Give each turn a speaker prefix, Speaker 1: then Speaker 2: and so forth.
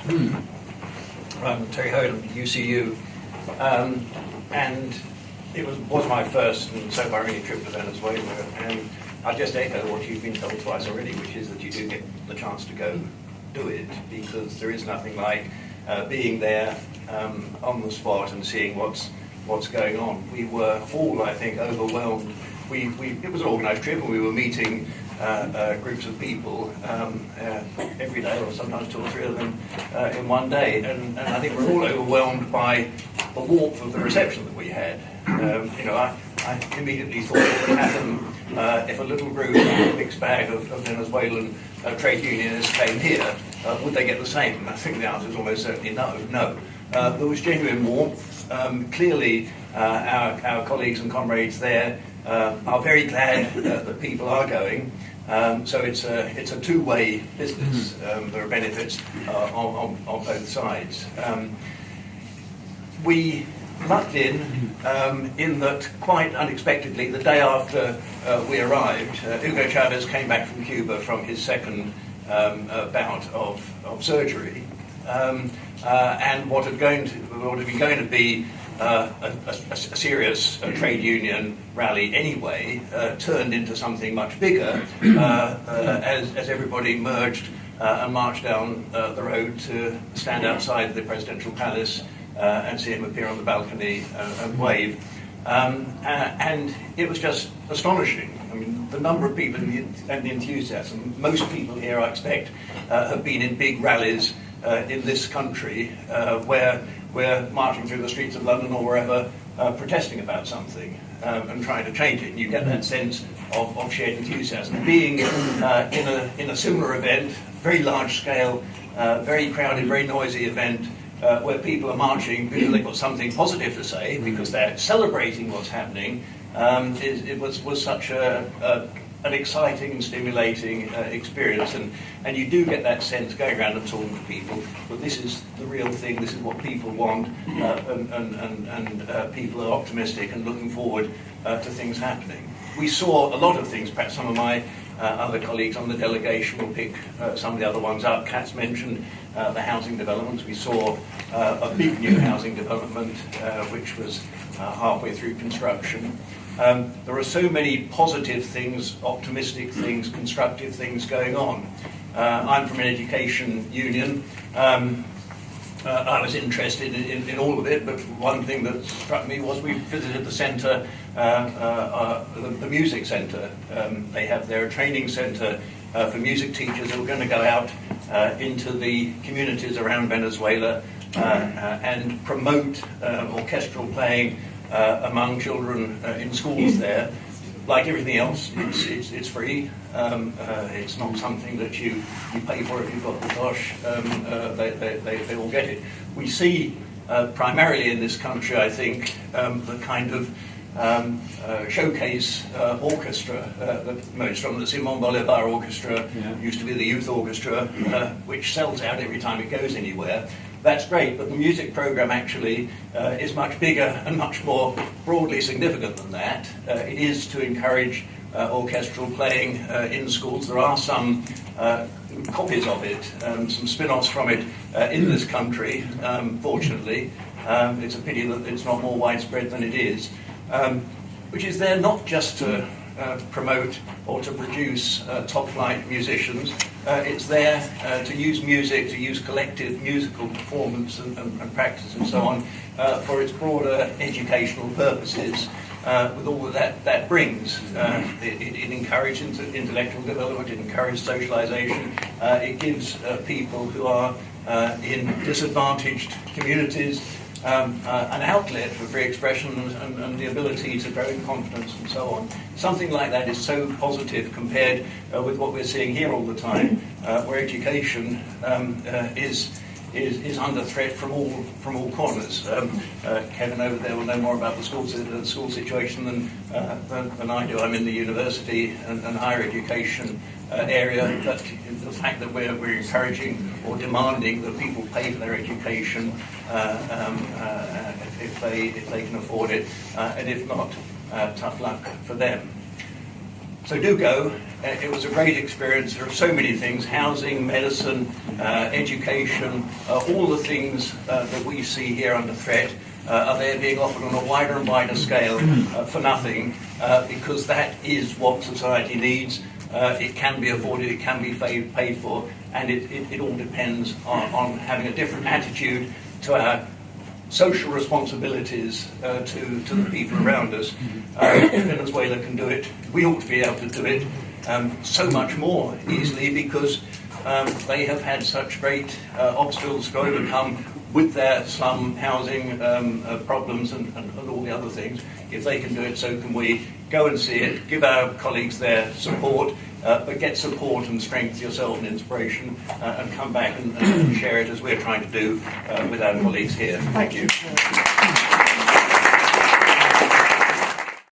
Speaker 1: I'm Terry Hoad of UCU, and it was my first and so far only trip to Venezuela, and I'll just echo what you've been told twice already, which is that you do get the chance to go do it, because there is nothing like being there on the spot and seeing what's going on. We were all, I think, overwhelmed. It was an organised trip, and we were meeting groups of people every day, or sometimes 2 or 3 of them in one day. And I think we're all overwhelmed by the warmth of the reception that we had. I immediately thought what would happen if a little group, a mixed bag of Venezuelan trade unionists came here. Would they get the same? And I think the answer is almost certainly no. There was genuine warmth. Clearly, our colleagues and comrades there are very glad that people are going. So it's a two-way business. There are benefits on both sides. We lucked in that quite unexpectedly, the day after we arrived, Hugo Chavez came back from Cuba from his second bout of surgery, and what had been going to be a serious trade union rally anyway turned into something much bigger as everybody merged and marched down the road to stand outside the presidential palace and see him appear on the balcony and wave. And it was just astonishing. I mean, the number of people and the enthusiasm. Most people here, I expect, have been in big rallies in this country where we're marching through the streets of London or wherever protesting about something and trying to change it. And you get that sense of shared enthusiasm. Being in a similar event, very large scale, very crowded, very noisy event, where people are marching because they've got something positive to say, because they're celebrating what's happening, it was such an exciting and stimulating experience, and you do get that sense going around and talking to people, but this is the real thing, this is what people want, and people are optimistic and looking forward to things happening. We saw a lot of things. Perhaps some of my other colleagues on the delegation will pick some of the other ones up. Kat's mentioned the housing developments. We saw a big new housing development which was halfway through construction. There are so many positive things, optimistic things, constructive things going on. I'm from an education union. I was interested in all of it, but one thing that struck me was we visited the centre, the music centre. They have their training centre for music teachers who are going to go out into the communities around Venezuela and promote orchestral playing among children in schools there. Like everything else, it's free. It's not something that you pay for if you've got the dosh. They all get it. We see primarily in this country, I think, the kind of showcase orchestra that emerged from the Simon Bolivar Orchestra. Used to be the youth orchestra, which sells out every time it goes anywhere. That's great, but the music program actually is much bigger and much more broadly significant than that. It is to encourage orchestral playing in schools. There are some copies of it, some spin-offs from it in this country, fortunately. It's a pity that it's not more widespread than it is, which is there not just to promote or to produce top-flight musicians. It's there to use music, to use collective musical performance and practice and so on for its broader educational purposes, with all that brings. It encourages intellectual development, it encourages socialization, it gives people who are in disadvantaged communities an outlet for free expression and the ability to grow in confidence and so on. Something like that is so positive compared with what we're seeing here all the time, where education is under threat from all corners. Kevin over there will know more about the school situation than I do. I'm in the university and higher education area, but the fact that we're encouraging or demanding that people pay for their education if they can afford it, and if not, tough luck for them. So do go. It was a great experience. There are so many things: housing, medicine, education, all the things that we see here under threat are there being offered on a wider and wider scale for nothing, because that is what society needs. It can be afforded, it can be paid for, and it all depends on having a different attitude to our social responsibilities to the people around us. Venezuela can do it. We ought to be able to do it so much more easily, because they have had such great obstacles to overcome with their slum housing problems and all the other things. If they can do it, so can we. Go and see it, give our colleagues their support, but get support and strength yourself and inspiration, and come back and share it as we're trying to do with our colleagues here. Thank you.